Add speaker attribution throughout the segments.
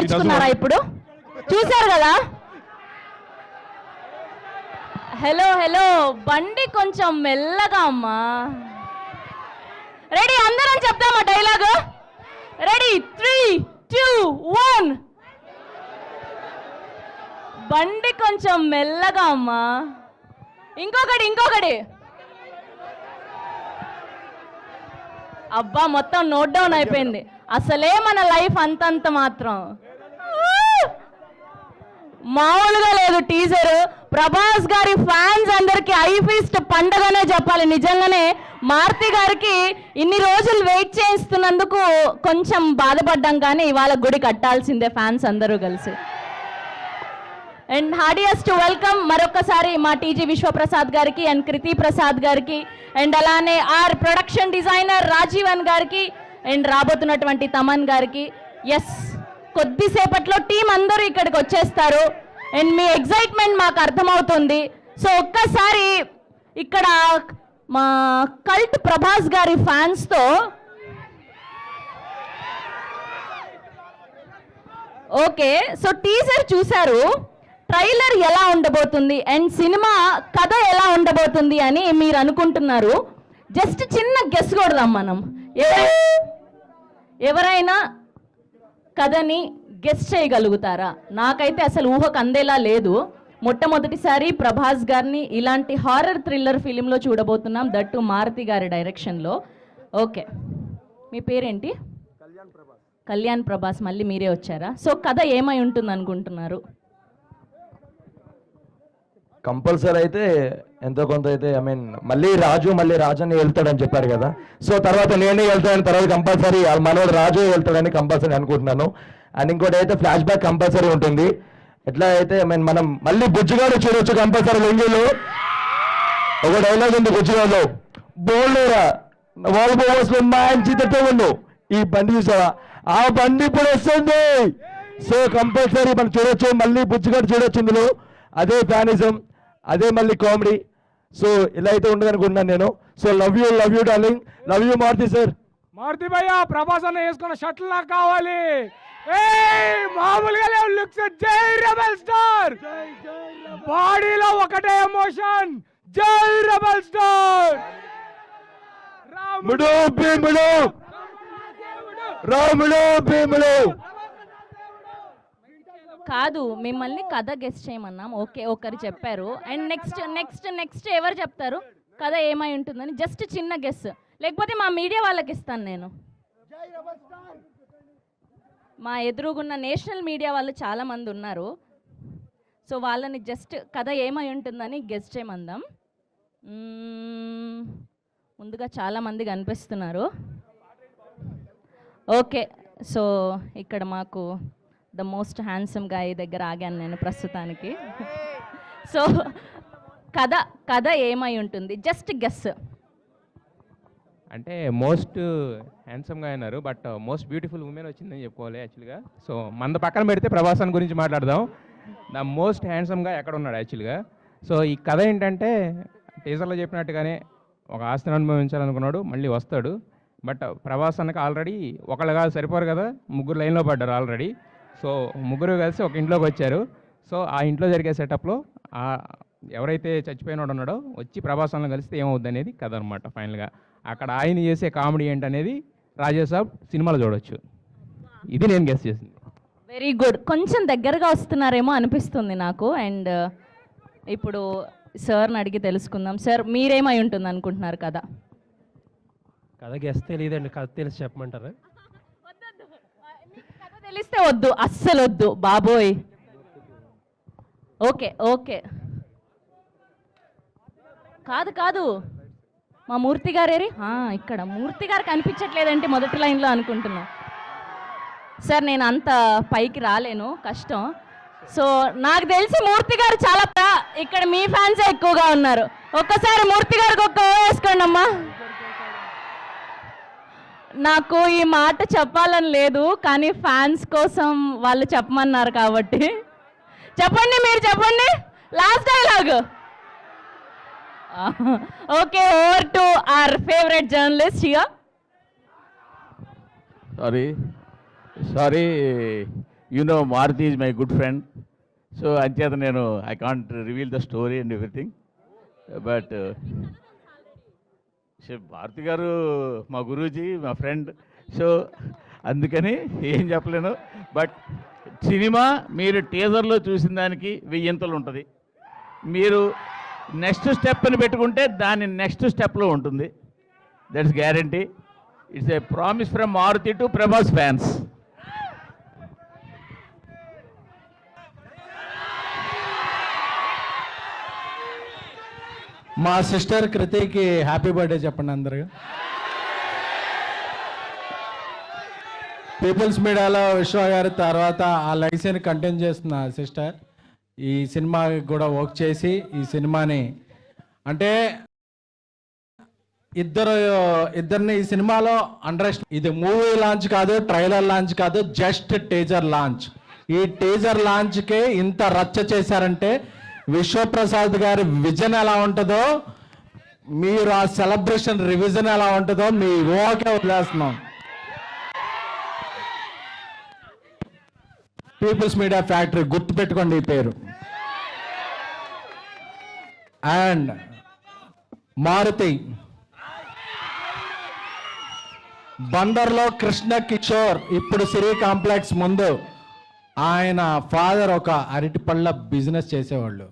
Speaker 1: నేర్చుకున్నారా ఇప్పుడు? చూశారు కదా. హలో హలో, బండి కొంచెం మెల్లగా అమ్మా. రెడీ, అందరం చెప్తామా డైలాగ్? రెడీ, 3, 2, 1. బండి కొంచెం మెల్లగా అమ్మా. ఇంకొకటి. అబ్బా, మొత్తం నోట్ డౌన్ అయిపోయింది. అసలే మన లైఫ్ అంతంత మాత్రం, మామూలుగా లేదు టీజర్. ప్రభాస్ గారి ఫ్యాన్స్ అందరికి ఐ ఫీస్ట్ పండగనే చెప్పాలి. నిజంగానే మారుతి గారికి ఇన్ని రోజులు వెయిట్ చేస్తున్నందుకు కొంచెం బాధపడ్డాం, కానీ ఇవాళ గుడి కట్టాల్సిందే ఫ్యాన్స్ అందరూ కలిసి. అండ్ హార్డియస్ట్ వెల్కమ్ మరొకసారి మా టీజీ విశ్వప్రసాద్ గారికి అండ్ కృతి ప్రసాద్ గారికి, అండ్ అలానే ఆర్ ప్రొడక్షన్ డిజైనర్ రాజీవన్ గారికి, అండ్ రాబోతున్నటువంటి తమన్ గారికి. ఎస్, కొద్దిసేపట్లో టీం అందరూ ఇక్కడికి వచ్చేస్తారు. అండ్ మీ ఎగ్జైట్మెంట్ మాకు అర్థమవుతుంది. సో ఒక్కసారి ఇక్కడ మా కల్ట్ ప్రభాస్ గారి ఫ్యాన్స్తో ఓకే, సో టీజర్ చూశారు, ట్రైలర్ ఎలా ఉండబోతుంది అండ్ సినిమా కథ ఎలా ఉండబోతుంది అని మీరు అనుకుంటున్నారు. జస్ట్ చిన్న గెస్ కొడదాం మనం. ఎవరైనా కథని గెస్ చేయగలుగుతారా? నాకైతే అసలు ఊహకు అందేలా లేదు. మొట్టమొదటిసారి ప్రభాస్ గారిని ఇలాంటి హారర్ థ్రిల్లర్ ఫిలింలో చూడబోతున్నాం, దట్టు మారుతి గారి డైరెక్షన్లో. ఓకే, మీ పేరేంటి? కళ్యాణ్ ప్రభాస్. మళ్ళీ మీరే వచ్చారా? సో కథ ఏమై ఉంటుంది అనుకుంటున్నారు?
Speaker 2: కంపల్సరీ అయితే ఎంతో కొంత అయితే, ఐ మీన్ మళ్ళీ రాజు అని వెళ్తాడని చెప్పారు కదా. సో తర్వాత నేనే వెళ్తాను, తర్వాత కంపల్సరీ మనోడు రాజు వెళ్తాడని కంపల్సరీ అనుకుంటున్నాను. అండ్ ఇంకోటి అయితే ఫ్లాష్ బ్యాక్ కంపల్సరీ ఉంటుంది. ఎట్లా అయితే ఐ మీన్ మనం మళ్ళీ బుజ్జిగాడు చూడొచ్చు కంపల్సరీ. లొంగిలో ఒక డైలాగ్ ఉంది బుజ్జిగాడులో, బోల్డోరా వాల్ బోవర్స్ లో మంచి తెట్టవుండు, ఈ బండి చూసావా, ఆ బండి ఇప్పుడు వస్తుంది. సో కంపల్సరీ మనం చూడొచ్చు, మళ్ళీ బుజ్జిగాడు చూడొచ్చు ఇందులో. అదే ఫ్యానిజం, అదే మళ్ళీ కామెడీ. సో ఇలా అయితే ఉండదు అనుకుంటున్నాను నేను. So love you darling, love you Maruti sir.
Speaker 3: Maruti భయ్య, ప్రభాస్ అన్న వేసుకున్న షర్ట్లు నాకు కావాలి. మామూలుగా లేవు లుక్స్. జై రెబల్ స్టార్. బాడీలో ఒకటే ఎమోషన్, జై రెబల్ స్టార్.
Speaker 2: రాముడు భీముడు, రాముడు భీముడు.
Speaker 1: కాదు, మిమ్మల్ని కథ గెస్ చేయమన్నాం. ఓకే, ఒకరు చెప్పారు. అండ్ నెక్స్ట్ ఎవరు చెప్తారు కథ ఏమై ఉంటుందని? జస్ట్ చిన్న గెస్, లేకపోతే మా మీడియా వాళ్ళకి ఇస్తాను నేను. మా ఎదురుగున్న నేషనల్ మీడియా వాళ్ళు చాలామంది ఉన్నారు. సో వాళ్ళని జస్ట్ కథ ఏమై ఉంటుందని గెస్ చేయమందాం. ముందుగా చాలామంది కనిపిస్తున్నారు. ఓకే, సో ఇక్కడ మాకు ద మోస్ట్ హ్యాండ్సమ్ గాయ్ దగ్గర ఆగాను నేను ప్రస్తుతానికి. సో కథ ఏమై ఉంటుంది? Just guess.
Speaker 4: అంటే మోస్ట్ హ్యాండ్సమ్గా అయినారు, బట్ మోస్ట్ బ్యూటిఫుల్ ఉమెన్ వచ్చిందని చెప్పుకోవాలి యాక్చువల్గా. సో మన పక్కన పెడితే ప్రభాసన్ గురించి మాట్లాడదాం. ద మోస్ట్ హ్యాండ్సమ్గా ఎక్కడ ఉన్నాడు యాక్చువల్గా. సో ఈ కథ ఏంటంటే టీజర్లో చెప్పినట్టుగానే ఒక ఆస్తిని అనుభవించాలనుకున్నాడు, మళ్ళీ వస్తాడు. బట్ ప్రభాస్ అన్నకి ఆల్రెడీ ఒకళ్ళు కాదు సరిపోరు కదా, ముగ్గురు లైన్లో పడ్డారు ఆల్రెడీ. సో ముగ్గురు కలిసి ఒక ఇంట్లోకి వచ్చారు. సో ఆ ఇంట్లో జరిగే సెటప్లో ఎవరైతే చచ్చిపోయినాడు ఉన్నాడో వచ్చి ప్రభాస్ అన్న కలిస్తే ఏమవుద్ది అనేది కథ అనమాట. ఫైనల్గా అక్కడ ఆయన చేసే కామెడీ ఏంటనేది రాజేసాబ్ సినిమాలో చూడొచ్చు. ఇది నేను గెస్ చేసింది.
Speaker 1: Very good. కొంచెం దగ్గరగా వస్తున్నారేమో అనిపిస్తుంది నాకు. అండ్ ఇప్పుడు సార్ని అడిగి తెలుసుకుందాం. సార్, మీరేమై ఉంటుంది అనుకుంటున్నారు కథ?
Speaker 5: కథ గెస్ తెలియదండి, కథ తెలిసి చెప్పమంటారా?
Speaker 1: కథ తెలిస్తే వద్దు, అస్సలు వద్దు బాబోయ్. ఓకే, కాదు మా మూర్తి గారేరి? ఇక్కడ మూర్తి గారు కనిపించట్లేదంటే మొదటి లైన్లో అనుకుంటున్నా. సార్, నేను అంత పైకి రాలేను, కష్టం. సో నాకు తెలిసి మూర్తి గారు చాలా ఇక్కడ మీ ఫ్యాన్సే ఎక్కువగా ఉన్నారు. ఒక్కసారి మూర్తి గారికి ఒక్క వేసుకోండి అమ్మా. నాకు ఈ మాట చెప్పాలని లేదు, కానీ ఫ్యాన్స్ కోసం వాళ్ళు చెప్పమన్నారు కాబట్టి చెప్పండి, మీరు చెప్పండి last dialogue. Okay, over to our favourite journalist here.
Speaker 6: Sorry you know Maruti is my good friend. So అంచేత నేను I can't reveal the story and everything. But Bharati గారు మా గురూజీ, మా ఫ్రెండ్. సో అందుకని ఏం చెప్పలేను. బట్ సినిమా మీరు టీజర్లో చూసిన దానికి 1000 ఉంటుంది. మీరు నెక్స్ట్ స్టెప్ అని పెట్టుకుంటే దాని నెక్స్ట్ స్టెప్లో ఉంటుంది. That's guarantee. It's a promise from Maruti to Prabhas fans.
Speaker 7: మా సిస్టర్ కృతికి హ్యాపీ బర్త్డే చెప్పండి అందరూ. పీపుల్స్ మీడియాలో విశ్వ గారి తర్వాత ఆ లైసెన్ కంటిన్యూ చేస్తున్న సిస్టర్ ఈ సినిమాకి కూడా వర్క్ చేసి ఈ సినిమాని అంటే ఇద్దరిని ఈ సినిమాలో ఇది మూవీ లాంచ్ కాదు, ట్రైలర్ లాంచ్ కాదు, జస్ట్ టీజర్ లాంచ్. ఈ టీజర్ లాంచ్కే ఇంత రచ్చ చేశారంటే విశ్వప్రసాద్ గారి విజన్ ఎలా ఉంటుందో, మీరు ఆ సెలబ్రేషన్ రివిజన్ ఎలా ఉంటుందో మీ ఊహకే వదిలేస్తున్నాం. పీపుల్స్ మీడియా ఫ్యాక్టరీ గుర్తుపెట్టుకోండి ఈ పేరు. అండ్ మారుతి బందర్లో కృష్ణ కిషోర్ ఇప్పుడు సిరి కాంప్లెక్స్ ముందు ఆయన ఫాదర్ ఒక అరటిపళ్ళ బిజినెస్ చేసేవాళ్ళు.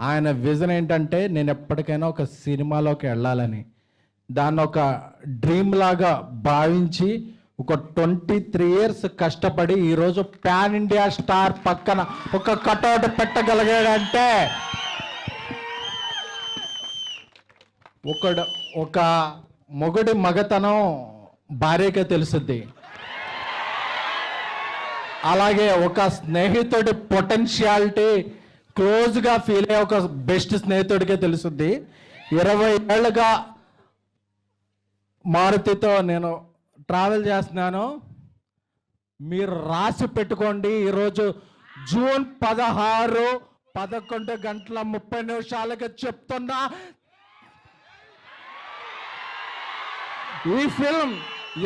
Speaker 7: ఆయన విజన్ ఏంటంటే నేను ఎప్పటికైనా ఒక సినిమాలోకి వెళ్ళాలని, దాన్ని ఒక డ్రీమ్ లాగా భావించి ఒక 23 years కష్టపడి ఈరోజు పాన్ ఇండియా స్టార్ పక్కన ఒక కటౌట్ పెట్టగలిగాడంటే ఒక మొగుడి మగతనం భార్యకే తెలుస్తుంది. అలాగే ఒక స్నేహితుడి పొటెన్షియాలిటీ క్లోజ్గా ఫీల్ అయ్యే ఒక బెస్ట్ స్నేహితుడికే తెలుస్తుంది. 20 ఏళ్ళుగా మారుతితో నేను ట్రావెల్ చేస్తున్నాను. మీరు రాసి పెట్టుకోండి, ఈరోజు జూన్ 16 11:30 చెప్తున్నా, ఈ ఫిల్మ్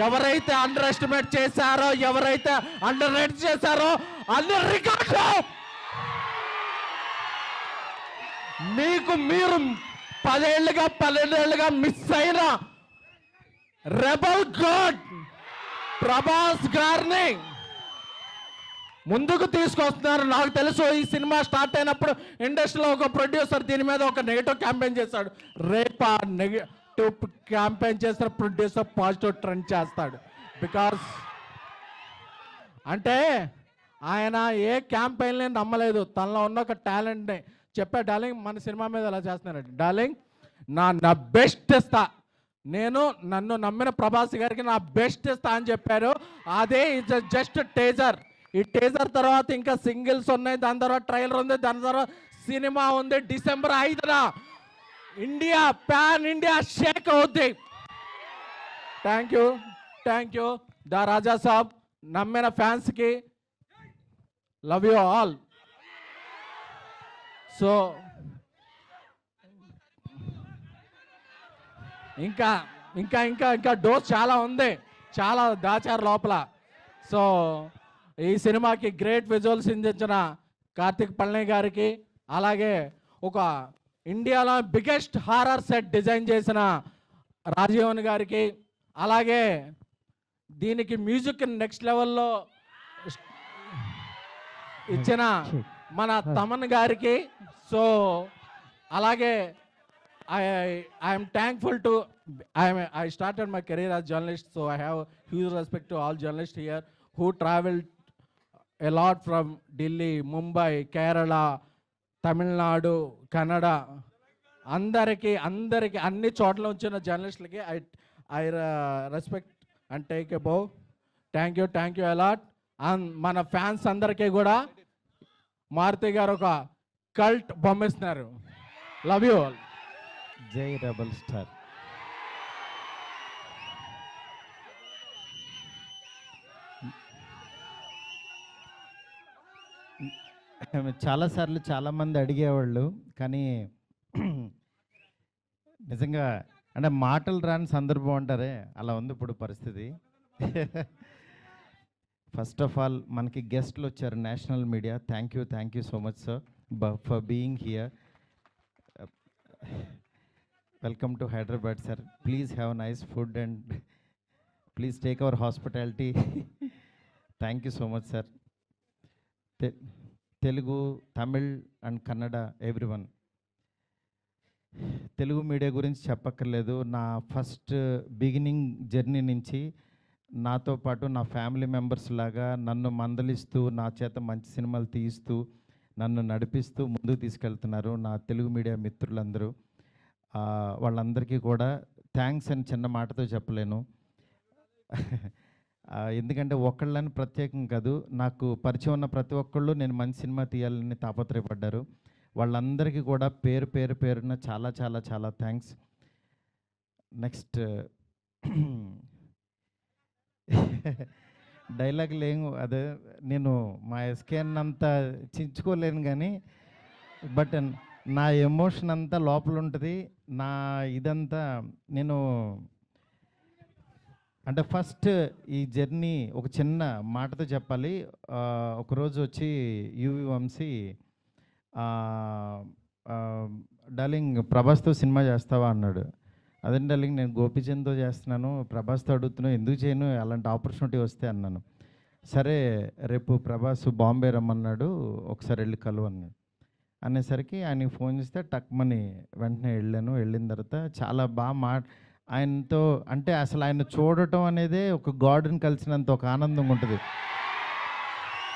Speaker 7: ఎవరైతే అండర్ ఎస్టిమేట్ చేశారో, ఎవరైతే అండర్ రేట్ చేశారో అన్ని రికార్డు మీకు మీరు 12 ఏళ్ళుగా మిస్ అయిన రెబల్ గాడ్ ప్రభాస్ గారిని ముందుకు తీసుకొస్తున్నారు. నాకు తెలుసు ఈ సినిమా స్టార్ట్ అయినప్పుడు ఇండస్ట్రీలో ఒక ప్రొడ్యూసర్ దీని మీద ఒక నెగిటివ్ క్యాంపెయిన్ చేశాడు. రేపు ఆ నెగిటివ్ క్యాంపెయిన్ చేసిన ప్రొడ్యూసర్ పాజిటివ్ ట్రెండ్ చేస్తాడు. బికాస్ అంటే ఆయన ఏ క్యాంపెయిన్ని నమ్మలేదు, తనలో ఉన్న ఒక టాలెంట్ని చెప్పా. డార్లింగ్ మన సినిమా మీద ఎలా చేస్తున్నారండి, డార్లింగ్ నా బెస్ట్ ఇస్తా, నేను నన్ను నమ్మిన ప్రభాస్ గారికి నా బెస్ట్ ఇస్తా అని చెప్పారు. అదే ఇట్స్ జస్ట్ టేజర్. ఈ టేజర్ తర్వాత ఇంకా సింగిల్స్ ఉన్నాయి, దాని తర్వాత ట్రైలర్ ఉంది, దాని తర్వాత సినిమా ఉంది. December 5న ఇండియా పాన్ ఇండియా షేక్ అవుద్ది. Thank you the Raja Saab. నమ్మిన ఫ్యాన్స్కి లవ్ యూ ఆల్. సో ఇంకా ఇంకా ఇంకా ఇంకా డోస్ చాలా ఉంది, చాలా దాచారు లోపల. సో ఈ సినిమాకి గ్రేట్ విజువల్స్ అందించిన కార్తిక్ పళని గారికి, అలాగే ఒక ఇండియాలో బిగ్గెస్ట్ హారర్ సెట్ డిజైన్ చేసిన రాజీవన్ గారికి, అలాగే దీనికి మ్యూజిక్ నెక్స్ట్ లెవెల్లో ఇచ్చిన మన తమన్ గారికి. సో అలాగే I am thankful to I started my career as journalist, so I have huge respect to all journalists here who traveled a lot from Delhi, Mumbai, Kerala, Tamil Nadu, Kannada. అందరికి అన్ని చోట్ల వచ్చిన జర్నలిస్టులకి I respect and take a bow. Thank you a lot. And మన fans అందరికీ కూడా మారుతి గారు ఒక కల్ట్ బొమ్మిస్తున్నారు. Love you all.
Speaker 8: జై రెబల్ స్టార్. చాలాసార్లు చాలామంది అడిగేవాళ్ళు, కానీ నిజంగా అంటే మాటలు రాని సందర్భం అంటారే, అలా ఉంది ఇప్పుడు పరిస్థితి. ఫస్ట్ ఆఫ్ ఆల్ మనకి గెస్ట్లు వచ్చారు national media. Thank you so much sir for being here. Welcome to Hyderabad sir. Please have nice food and please take our hospitality. Thank you so much sir. Telugu, Tamil and Kannada everyone. Telugu media గురించి చెప్పక్కర్లేదు. నా first beginning journey నుంచి నాతో పాటు నా family members లాగా నన్ను మందలిస్తూ నా చేత మంచి సినిమాలు తీయిస్తూ నన్ను నడిపిస్తూ ముందుకు తీసుకెళ్తున్నారు నా తెలుగు మీడియా మిత్రులందరూ. వాళ్ళందరికీ కూడా థ్యాంక్స్ అని చిన్న మాటతో చెప్పలేను. ఎందుకంటే ఒకళ్ళని ప్రత్యేకం కాదు, నాకు పరిచయం ఉన్న ప్రతి ఒక్కళ్ళు నేను మంచి సినిమా తీయాలని తాపత్రయపడ్డారు. వాళ్ళందరికీ కూడా పేరున చాలా చాలా చాలా థ్యాంక్స్. నెక్స్ట్ డైలాగ్ లేవు, అదే నేను మా ఎస్కేన్ అంతా చించుకోలేను కానీ బట్ నా ఎమోషన్ అంతా లోపల ఉంటుంది. నా ఇదంతా నేను అంటే ఫస్ట్ ఈ జర్నీ ఒక చిన్న మాటతో చెప్పాలి. ఒకరోజు వచ్చి యువి వంశీ డార్లింగ్ ప్రభాస్తో సినిమా చేస్తావా అన్నాడు. అదే డార్లింగ్ నేను గోపీచంద్తో చేస్తున్నాను, ప్రభాస్తో అడుగుతున్నాను, ఎందుకు చేయను, అలాంటి ఆపర్చునిటీ వస్తే అన్నాను. సరే రేపు ప్రభాస్ బాంబే రమ్మన్నాడు, ఒకసారి వెళ్ళి కలువు అన్నాడు. అనేసరికి ఆయనకి ఫోన్ చేస్తే టక్మని వెంటనే వెళ్ళాను. వెళ్ళిన తర్వాత చాలా బాగా ఆయనతో అంటే అసలు ఆయన చూడటం అనేదే ఒక గాడ్ని కలిసినంత ఒక ఆనందంగా ఉంటుంది.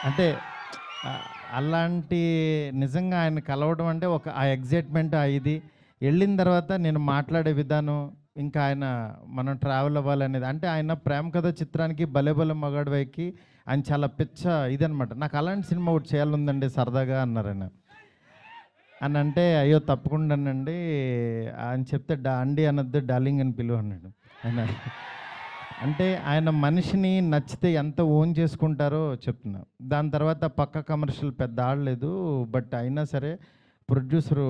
Speaker 8: అంటే అలాంటి నిజంగా ఆయన కలవడం అంటే ఒక ఆ ఎగ్జైట్మెంట్ ఇది వెళ్ళిన తర్వాత నేను మాట్లాడే విధానం ఇంకా ఆయన మనం ట్రావెల్ అవ్వాలనేది అంటే ఆయన ప్రేమ కథ చిత్రానికి భలే మగాడు వైకి ఆయన చాలా పిచ్చ ఇదనమాట. నాకు అలాంటి సినిమా ఒకటి చేయాలందండి సరదాగా అన్నారు ఆయన. అని అంటే అయ్యో తప్పకుండానండి అని చెప్తే అండి అనొద్దు డార్లింగ్ అని పిలువ అన్నాడు ఆయన. అంటే ఆయన మనిషిని నచ్చితే ఎంత ఓన్ చేసుకుంటారో చెప్తున్నా. దాని తర్వాత పక్క కమర్షియల్ పెద్ద ఆడలేదు, బట్ అయినా సరే ప్రొడ్యూసరు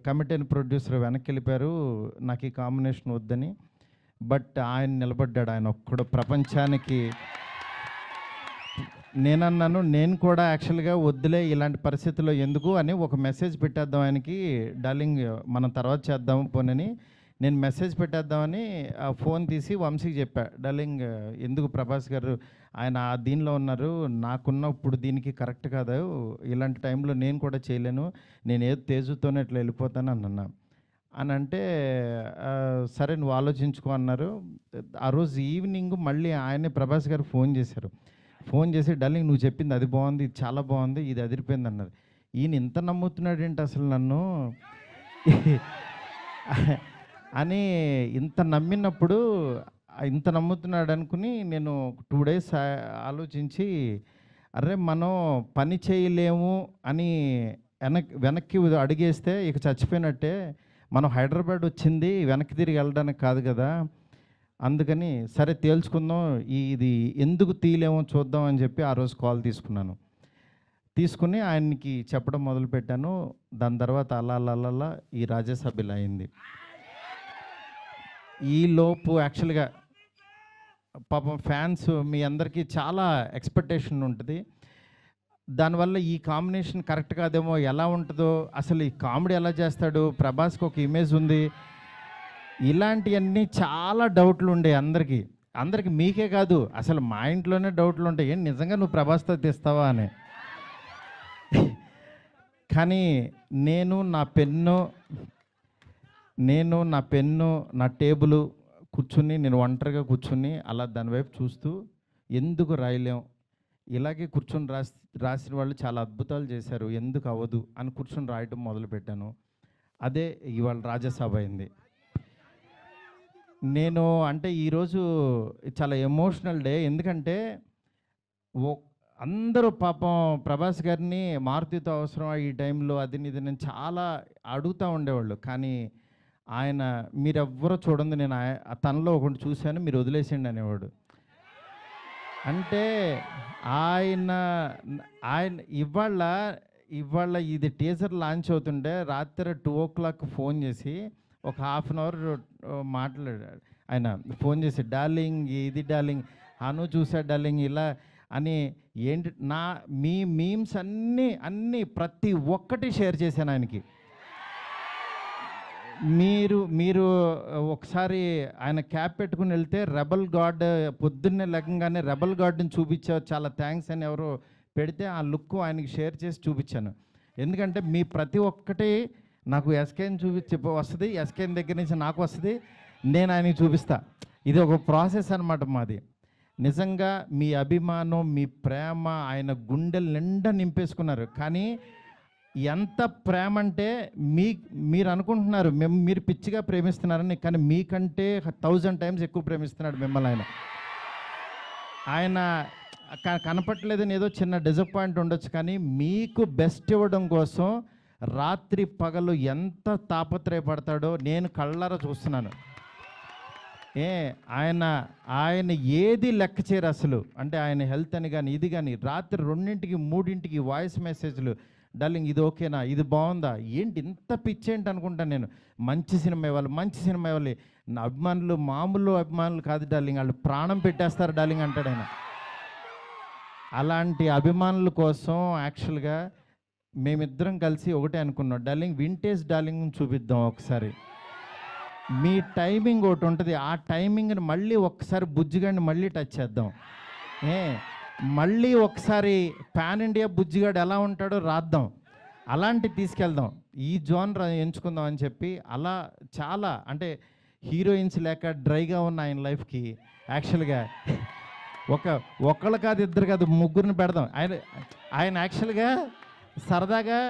Speaker 8: కమిటీ అయిన ప్రొడ్యూసర్ వెనక్కి వెళ్ళిపోయారు నాకు ఈ కాంబినేషన్ వద్దని. బట్ ఆయన నిలబడ్డాడు, ఆయన ఒక్కడు ప్రపంచానికి. నేనన్నాను నేను కూడా యాక్చువల్గా వద్దులే ఇలాంటి పరిస్థితుల్లో ఎందుకు అని ఒక మెసేజ్ పెట్టేద్దాం ఆయనకి, డార్లింగ్ మనం తర్వాత చేద్దాము పోనని నేను మెసేజ్ పెట్టేద్దామని ఫోన్ తీసి వంశీకి చెప్పా, డార్లింగ్ ఎందుకు ప్రభాస్ గారు ఆయన దీనిలో ఉన్నారు, నాకున్నప్పుడు దీనికి కరెక్ట్ కాదు, ఇలాంటి టైంలో నేను కూడా చేయలేను, నేను ఏదో తేజుతోనే ఇట్లా వెళ్ళిపోతాను అన్నా. అని అంటే సరే నువ్వు ఆలోచించుకో అన్నారు. ఆ రోజు ఈవినింగ్ మళ్ళీ ఆయనే ప్రభాస్ గారు ఫోన్ చేశారు. ఫోన్ చేసి డార్లింగ్ నువ్వు చెప్పింది అది బాగుంది, ఇది చాలా బాగుంది, ఇది అదిరిపోయింది అన్నారు. ఈయన ఇంత నమ్ముతున్నాడు ఏంటి అసలు నన్ను అని ఇంత నమ్మినప్పుడు ఇంత నమ్ముతున్నాడు అనుకుని నేను 2 days ఆలోచించి అరే మనం పని చేయలేము అని వెనక్కి అడిగేస్తే ఇక చచ్చిపోయినట్టే, మనం హైదరాబాద్ వచ్చింది వెనక్కి తిరిగి వెళ్ళడానికి కాదు కదా, అందుకని సరే తేల్చుకుందాం ఇది ఎందుకు తీయలేమో చూద్దాం అని చెప్పి ఆ రోజు కాల్ తీసుకుని ఆయనకి చెప్పడం మొదలుపెట్టాను. దాని తర్వాత అలా ఈ రాజ్యసభ ఇలా అయింది. ఈలోపు యాక్చువల్గా పాపం ఫ్యాన్స్ మీ అందరికీ చాలా ఎక్స్పెక్టేషన్ ఉంటుంది, దానివల్ల ఈ కాంబినేషన్ కరెక్ట్ కాదేమో, ఎలా ఉంటుందో, అసలు ఈ కామెడీ ఎలా చేస్తాడు, ప్రభాస్కి ఒక ఇమేజ్ ఉంది, ఇలాంటివన్నీ చాలా డౌట్లు ఉండే అందరికీ మీకే కాదు అసలు మా ఇంట్లోనే డౌట్లు ఉంటాయి, ఏం నిజంగా నువ్వు ప్రభాస్తో తీస్తావా అని. కానీ నేను నా పెన్ను నా టేబుల్ కూర్చుని నేను ఒంటరిగా కూర్చుని అలా దాని వైపు చూస్తూ ఎందుకు రాయలేం, ఇలాగే కూర్చొని రాసిన వాళ్ళు చాలా అద్భుతాలు చేశారు, ఎందుకు అవ్వదు అని కూర్చొని రాయటం మొదలుపెట్టాను. అదే ఇవాళ రాజ్యసభ అయింది. నేను అంటే ఈరోజు చాలా ఎమోషనల్ డే, ఎందుకంటే అందరూ పాపం ప్రభాస్ గారిని మారుతితో అవసరం ఈ టైంలో అది ఇది నేను చాలా అడుగుతూ ఉండేవాళ్ళు, కానీ ఆయన మీరెవ్వరూ చూడండి, నేను తనలో ఒకటి చూశాను మీరు వదిలేసేయండి అనేవాడు. అంటే ఆయన ఇవాళ ఇది టీజర్ లాంచ్ అవుతుంటే రాత్రి 2 o'clock ఫోన్ చేసి ఒక 1/2 hour మాట్లాడాడు. ఆయన ఫోన్ చేసి డార్లింగ్ ఇది డార్లింగ్ అను చూసా డార్లింగ్ ఇలా అని ఏంటి మీ మీమ్స్ అన్నీ ప్రతి ఒక్కటి షేర్ చేశాను ఆయనకి. మీరు ఒకసారి ఆయన క్యాప్ పెట్టుకుని వెళ్తే రెబల్ గాడ్ పొద్దున్నే లెక్కగానే రెబల్ గాడ్ని చూపించావు, చాలా థ్యాంక్స్ అని ఎవరో పెడితే ఆ లుక్ ఆయనకి షేర్ చేసి చూపించాను. ఎందుకంటే మీ ప్రతి ఒక్కటి నాకు ఎస్కేని వస్తుంది, ఎస్కేన్ దగ్గర నుంచి నాకు వస్తుంది, నేను ఆయనకి చూపిస్తా. ఇది ఒక ప్రాసెస్ అన్నమాట మాది. నిజంగా మీ అభిమానం, మీ ప్రేమ ఆయన గుండెలు నిండా నింపేసుకున్నారు. కానీ ఎంత ప్రేమ అంటే మీరు అనుకుంటున్నారు మీరు పిచ్చిగా ప్రేమిస్తున్నారని, కానీ మీకంటే 1000 times ఎక్కువ ప్రేమిస్తున్నాడు మిమ్మల్ని ఆయన కనపట్లేదని ఏదో చిన్న డిసప్పాయింట్ ఉండొచ్చు, కానీ మీకు బెస్ట్ ఇవ్వడం కోసం రాత్రి పగలు ఎంత తాపత్రయపడతాడో నేను కళ్ళారా చూస్తున్నాను. ఆయన ఏది లెక్క చేయరు అసలు. అంటే ఆయన హెల్త్ అని కానీ ఇది కానీ రాత్రి 2ంటికి 3ంటికి వాయిస్ మెసేజ్లు, డార్లింగ్ ఇది ఓకేనా, ఇది బాగుందా, ఏంటి ఇంత పిచ్చేంటి అనుకుంటాను నేను. మంచి సినిమా ఇవ్వాలి. నా అభిమానులు మామూలు అభిమానులు కాదు డార్లింగ్, వాళ్ళు ప్రాణం పెట్టేస్తారు డార్లింగ్ అంటాడు ఆయన. అలాంటి అభిమానుల కోసం యాక్చువల్గా మేమిద్దరం కలిసి ఒకటే అనుకున్నాం, డార్లింగ్ వింటేజ్ డార్లింగ్ చూపిద్దాం ఒకసారి. మీ టైమింగ్ ఒకటి ఉంటుంది, ఆ టైమింగ్ని మళ్ళీ ఒకసారి బుజ్జిగాడిని మళ్ళీ టచ్ చేద్దాం. మళ్ళీ ఒకసారి పాన్ ఇండియా బుజ్జిగాడు ఎలా ఉంటాడో రాద్దాం, అలాంటి తీసుకెళ్దాం, ఈ జోనర్ ఎంచుకుందాం అని చెప్పి అలా చాలా అంటే హీరోయిన్స్ లేక డ్రైగా ఉన్న ఆయన లైఫ్కి యాక్చువల్గా ఒకళ్ళు కాదు, ఇద్దరు కాదు, 3 పెడదాం. ఆయన యాక్చువల్గా సరదాగా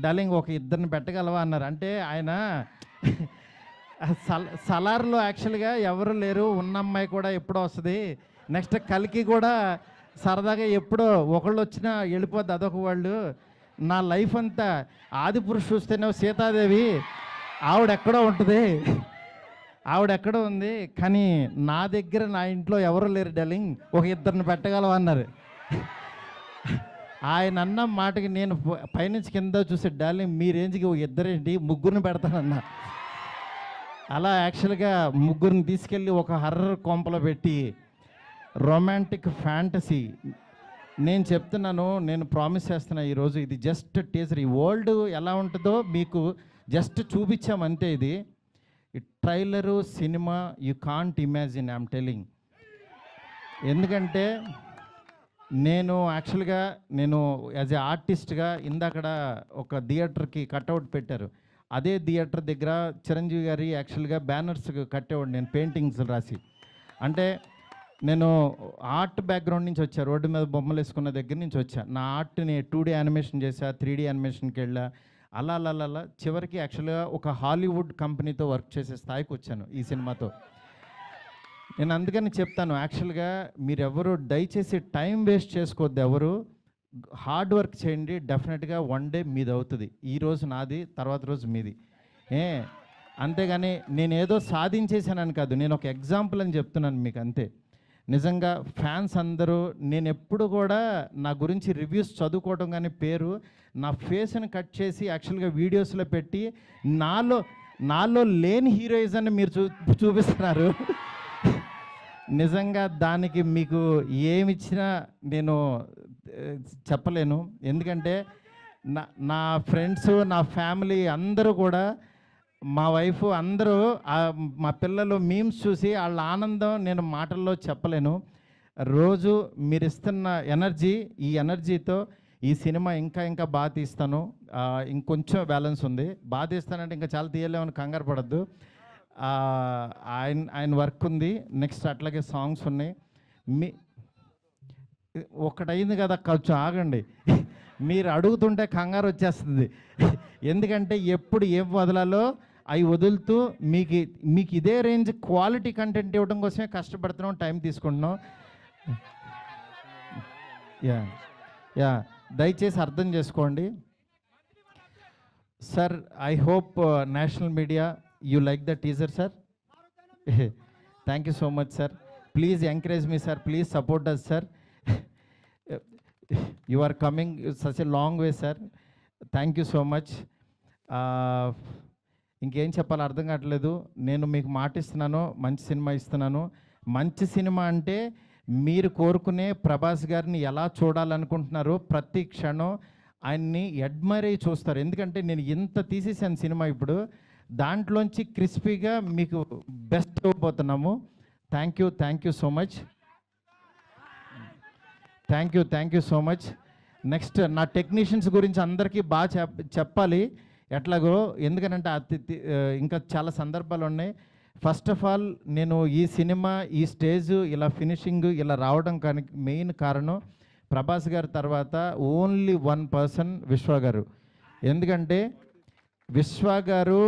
Speaker 8: డార్లింగ్ ఒక 2 పెట్టగలవా అన్నారు. అంటే ఆయన సలార్లో యాక్చువల్గా ఎవరు లేరు, ఉన్న అమ్మాయి కూడా ఎప్పుడో వస్తుంది, నెక్స్ట్ కలికి కూడా సరదాగా ఎప్పుడో ఒకళ్ళు వచ్చినా వెళ్ళిపోద్ది, అదొక వాళ్ళు. నా లైఫ్ అంతా ఆదిపురుషు చూస్తేనే సీతాదేవి ఆవిడెక్కడో ఉంటుంది, ఆవిడెక్కడో ఉంది, కానీ నా దగ్గర నా ఇంట్లో ఎవరు లేరు డార్లింగ్, ఒక 2 పెట్టగలవా అన్నారు. ఆయన అన్న మాటకి నేను పైనుంచి కింద చూసే, డార్లింగ్ మీ రేంజ్కి 2 3 పెడతానన్నా. అలా యాక్చువల్గా 3 తీసుకెళ్ళి ఒక హర్రర్ కొంపలో పెట్టి రొమాంటిక్ ఫ్యాంటసీ నేను చెప్తున్నాను, నేను ప్రామిస్ చేస్తున్నా ఈరోజు ఇది జస్ట్ టీజర్. ఈ వరల్డ్ ఎలా ఉంటుందో మీకు జస్ట్ చూపించామంతే. ఇది trailer cinema you can't imagine, I'm telling. ఎందుకంటే నేను యాక్చువల్గా యాజ్ ఏ ఆర్టిస్ట్గా ఇందాకడ ఒక థియేటర్కి కట్అవుట్ పెట్టారు, అదే థియేటర్ దగ్గర చిరంజీవి గారి యాక్చువల్గా బ్యానర్స్ కట్టేవాడు నేను, పెయింటింగ్స్ రాసి. అంటే నేను ఆర్ట్ బ్యాక్గ్రౌండ్ నుంచి వచ్చా, రోడ్డు మీద బొమ్మలు వేసుకున్న దగ్గర నుంచి వచ్చా. నా ఆర్ట్ని 2D యానిమేషన్ చేశా, 3D యానిమేషన్కి వెళ్ళా, అలా చివరికి యాక్చువల్గా ఒక హాలీవుడ్ కంపెనీతో వర్క్ చేసే స్థాయికి వచ్చాను ఈ సినిమాతో. నేను అందుకని చెప్తాను, యాక్చువల్గా మీరెవరు దయచేసి టైం వేస్ట్ చేసుకోవద్దు, ఎవరు హార్డ్ వర్క్ చేయండి, డెఫినెట్గా 1 day మీది అవుతుంది. ఈరోజు నాది, తర్వాత రోజు మీది. అంతేగాని నేనేదో సాధించేసానని కాదు, నేను ఒక ఎగ్జాంపుల్ అని చెప్తున్నాను మీకు అంతే. నిజంగా ఫ్యాన్స్ అందరూ, నేను ఎప్పుడు కూడా నా గురించి రివ్యూస్ చదువుకోవడం కానీ పేరు, నా ఫేస్ని కట్ చేసి యాక్చువల్గా వీడియోస్లో పెట్టి నాలో లేని హీరోయిజాన్ని మీరు చూపిస్తున్నారు. నిజంగా దానికి మీకు ఏమిచ్చినా నేను చెప్పలేను. ఎందుకంటే నా ఫ్రెండ్స్, నా ఫ్యామిలీ అందరూ కూడా, మా వైఫ్ అందరూ, మా పిల్లలు మీమ్స్ చూసి వాళ్ళ ఆనందం నేను మాటల్లో చెప్పలేను. రోజు మీరు ఇస్తున్న ఎనర్జీ, ఈ ఎనర్జీతో ఈ సినిమా ఇంకా బాగా తీస్తాను. ఇంకొంచెం బ్యాలెన్స్ ఉంది, బాగా తీస్తానంటే ఇంకా చాలా తీయలేమని కంగారు పడద్దు. ఆయన వర్క్ ఉంది, నెక్స్ట్ అట్లాగే సాంగ్స్ ఉన్నాయి. ఒకటైంది కదా, కొంచెం ఆగండి, మీరు అడుగుతుంటే కంగారు వచ్చేస్తుంది. ఎందుకంటే ఎప్పుడు ఏం వదలాలో అవి వదులుతూ మీకు ఇదే రేంజ్ క్వాలిటీ కంటెంట్ ఇవ్వడం కోసమే కష్టపడుతున్నాం, టైం తీసుకుంటున్నాం. యా దయచేసి అర్థం చేసుకోండి sir. I hope national media you like the teaser sir. Thank you so much sir. Please encourage me sir, please support us sir. You are coming such a long way sir. Thank you so much. ఇంకేం చెప్పాలో అర్థం కావట్లేదు. నేను మీకు మాట ఇస్తున్నాను, మంచి cinema ఇస్తున్నాను. మంచి సినిమా అంటే మీరు కోరుకునే ప్రభాస్ గారిని ఎలా చూడాలనుకుంటున్నారో ప్రతి క్షణం ఆయన్ని అడ్మైర్ అయ్యి చూస్తారు. ఎందుకంటే నేను ఇంత తీసేసాను సినిమా, ఇప్పుడు దాంట్లోంచి క్రిస్పీగా మీకు బెస్ట్ ఇవ్వబోతున్నాము. Thank you so much. Thank you so much. Next నా టెక్నీషియన్స్ గురించి అందరికీ బాగా చెప్పాలి ఎట్లాగో, ఎందుకనంటే ఇంకా చాలా సందర్భాలు ఉన్నాయి. ఫస్ట్ ఆఫ్ ఆల్ నేను ఈ సినిమా ఈ స్టేజ్ ఇలా ఫినిషింగ్ ఇలా రావడం కానీ మెయిన్ కారణం ప్రభాస్ గారి తర్వాత ఓన్లీ వన్ పర్సన్ విశ్వ గారు. ఎందుకంటే విశ్వ గారు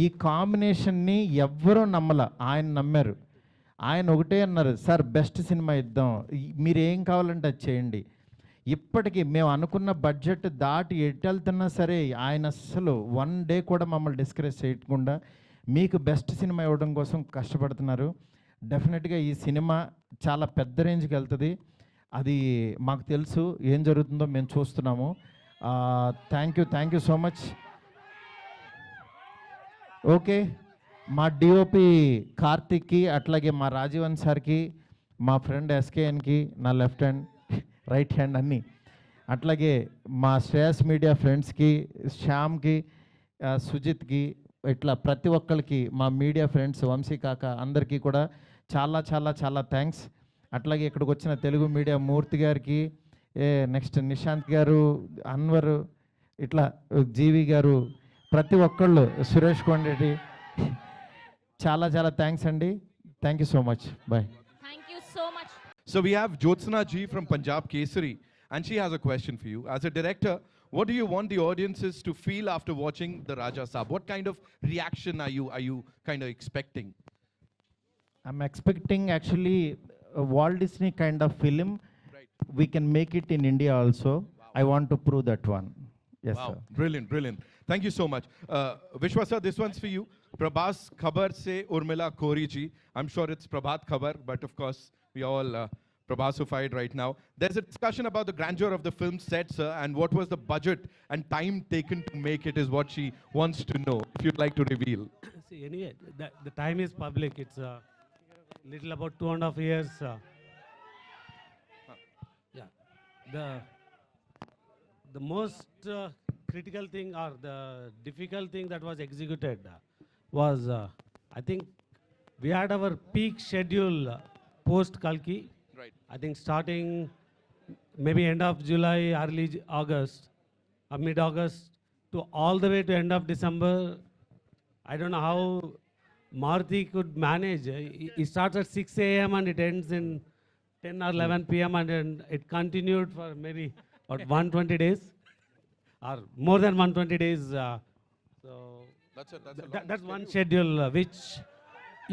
Speaker 8: ఈ కాంబినేషన్ని ఎవ్వరూ నమ్మల, ఆయన నమ్మారు. ఆయన ఒకటే అన్నారు, సార్ బెస్ట్ సినిమా ఇద్దాం, మీరు ఏం కావాలంటే అది చేయండి. ఇప్పటికీ మేము అనుకున్న బడ్జెట్ దాటి ఎటు వెళ్తున్నా సరే ఆయన అస్సలు వన్ డే కూడా మమ్మల్ని డిస్కరేజ్ చేయకుండా మీకు బెస్ట్ సినిమా ఇవ్వడం కోసం కష్టపడుతున్నారు. డెఫినెట్గా ఈ సినిమా చాలా పెద్ద రేంజ్కి వెళ్తుంది, అది మాకు తెలుసు. ఏం జరుగుతుందో మేము చూస్తున్నాము. Thank you so much. Okay, మా డిఓపి కార్తిక్కి, అట్లాగే మా రాజీవన్ సార్కి, మా ఫ్రెండ్ ఎస్కేఎన్కి, నా లెఫ్ట్ హ్యాండ్ రైట్ హ్యాండ్ అన్నీ, అట్లాగే మా శ్రేయస్ మీడియా ఫ్రెండ్స్కి, శ్యామ్కి, సుజిత్కి, ఇట్లా ప్రతి ఒక్కరికి మా మీడియా ఫ్రెండ్స్ వంశీ కాక అందరికీ కూడా చాలా చాలా చాలా థ్యాంక్స్. అట్లాగే ఇక్కడికి వచ్చిన తెలుగు మీడియా మూర్తి గారికి, నెక్స్ట్ నిశాంత్ గారు, అన్వర్, ఇట్లా జీవి గారు, ప్రతి ఒక్కళ్ళు, సురేష్ కొండరెడ్డి, చాలా చాలా థ్యాంక్స్ అండి. Thank you so much. Bye.
Speaker 1: Thank you so much.
Speaker 9: So we have Jyotsna Ji from Punjab Kesari, and she has a question for you. As a director, what do you want the audiences to feel after watching the Raja Saab? What kind of reaction are you kind of expecting?
Speaker 8: I'm expecting actually a Walt Disney kind of film.
Speaker 9: Right.
Speaker 8: We can make it in India also. I want to prove that one. Yes,
Speaker 9: Wow,
Speaker 8: sir.
Speaker 9: brilliant. Thank you so much. Vishwa sir, this one's for you. Prabhas Khabar se Urmila Kori ji. I'm sure it's Prabhat Khabar, but of course we all Prabhasified right now. There's a discussion about the grandeur of the film set, sir, and what was the budget and time taken to make it is what she wants to know. If you'd like to reveal.
Speaker 5: See, anyway, the time is public. It's little about 2.5 years. Yeah. The most critical thing or the difficult thing that was executed was, I think, we had our peak schedule post Kalki.
Speaker 9: Right.
Speaker 5: I think starting maybe end of July, early August, or mid-August to all the way to end of December. I don't know how Maruti could manage. It starts at 6 a.m. and it ends in 10 or 11 p.m. and then it continued for maybe about 120 days or more than 120 days. So that's one schedule which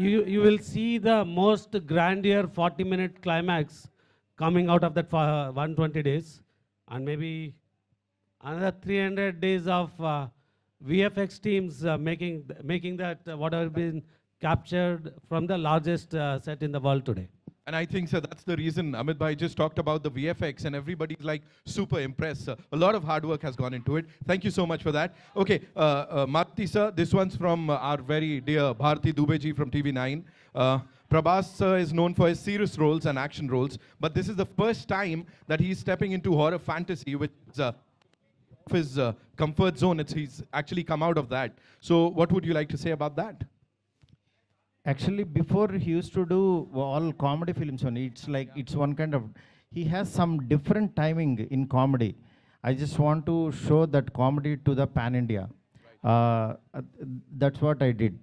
Speaker 5: you will see the most grandeur 40-minute climax coming out of that 120 days, and maybe another 300 days of VFX teams making that whatever been captured from the largest set in the world today.
Speaker 9: And I think, sir, that's the reason Amit Bhai just talked about the VFX and everybody's like super impressed, sir. A lot of hard work has gone into it. Thank you so much for that. Okay, Maruti sir, this one's from our very dear Bharti Dubey ji from TV9. Prabhas sir is known for his serious roles and action roles, but this is the first time that he's stepping into horror fantasy, which is his comfort zone. He's actually come out of that. So what would you like to say about that?
Speaker 8: Actually, before he used to do all comedy films only. It's like, it's one kind of, he has some different timing in comedy. I just want to show that comedy to the pan-India. That's what I did.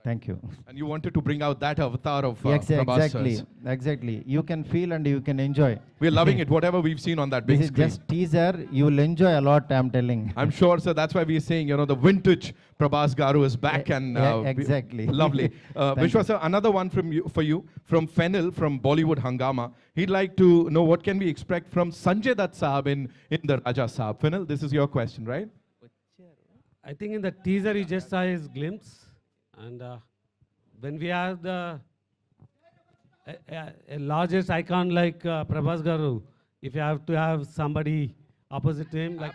Speaker 8: Thank you.
Speaker 9: And you wanted to bring out that avatar of Prabhas sir's.
Speaker 8: Exactly. You can feel and you can enjoy.
Speaker 9: We're loving it, whatever we've seen on that big
Speaker 8: This is
Speaker 9: screen.
Speaker 8: just teaser. You will enjoy a lot, I'm telling.
Speaker 9: I'm sure, sir. That's why we're saying, the vintage Prabhas Garu is back and
Speaker 8: Exactly.
Speaker 9: lovely.
Speaker 8: Thank
Speaker 9: Vishwa,
Speaker 8: you.
Speaker 9: sir, another one for you from Fennel from Bollywood Hangama. He'd like to know what can we expect from Sanjay Dutt Saab in the Raja Saab. Fennel, this is your question, right?
Speaker 5: I think in the teaser you just saw his glimpse, and when we have the a largest icon like Prabhas Garu, if you have to have somebody opposite to him, like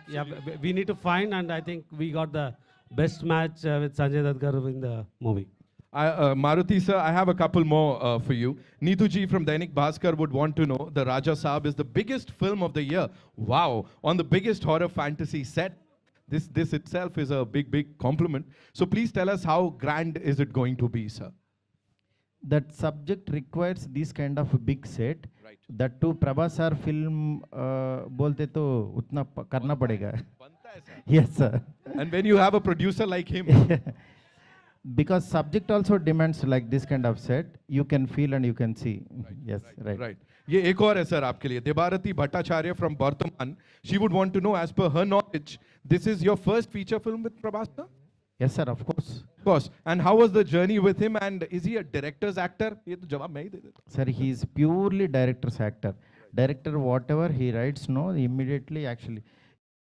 Speaker 5: we need to find, and I think we got the best match with Sanjay Dutt Garu in the movie.
Speaker 9: Maruti sir, I have a couple more for you. Neetu ji from Dainik Bhaskar would want to know, the Raja Saab is the biggest film of the year. Wow, on the biggest horror fantasy set. This itself is a big compliment. So please tell us, how grand is it going to be, sir?
Speaker 8: That subject requires this kind of a big set.
Speaker 9: Right.
Speaker 8: That too Prabhas sir film bolte to utna karna padega. Yes sir.
Speaker 9: And when you have a producer like him,
Speaker 8: Because subject also demands like this kind of set, you can feel and you can see. Yes, right.
Speaker 9: right. ये एक और है sir आपके लिए. Debarati Bhattacharya from Bardhaman. She would want to know, as per her knowledge, this is your first feature film with Prabhas sir?
Speaker 8: Yes sir, of course.
Speaker 9: Of course. And how was the journey with him? And is he a director's actor? ये तो जवाब मैं ही दे देता.
Speaker 8: Sir, he is purely director's actor. Director whatever he writes, no, immediately actually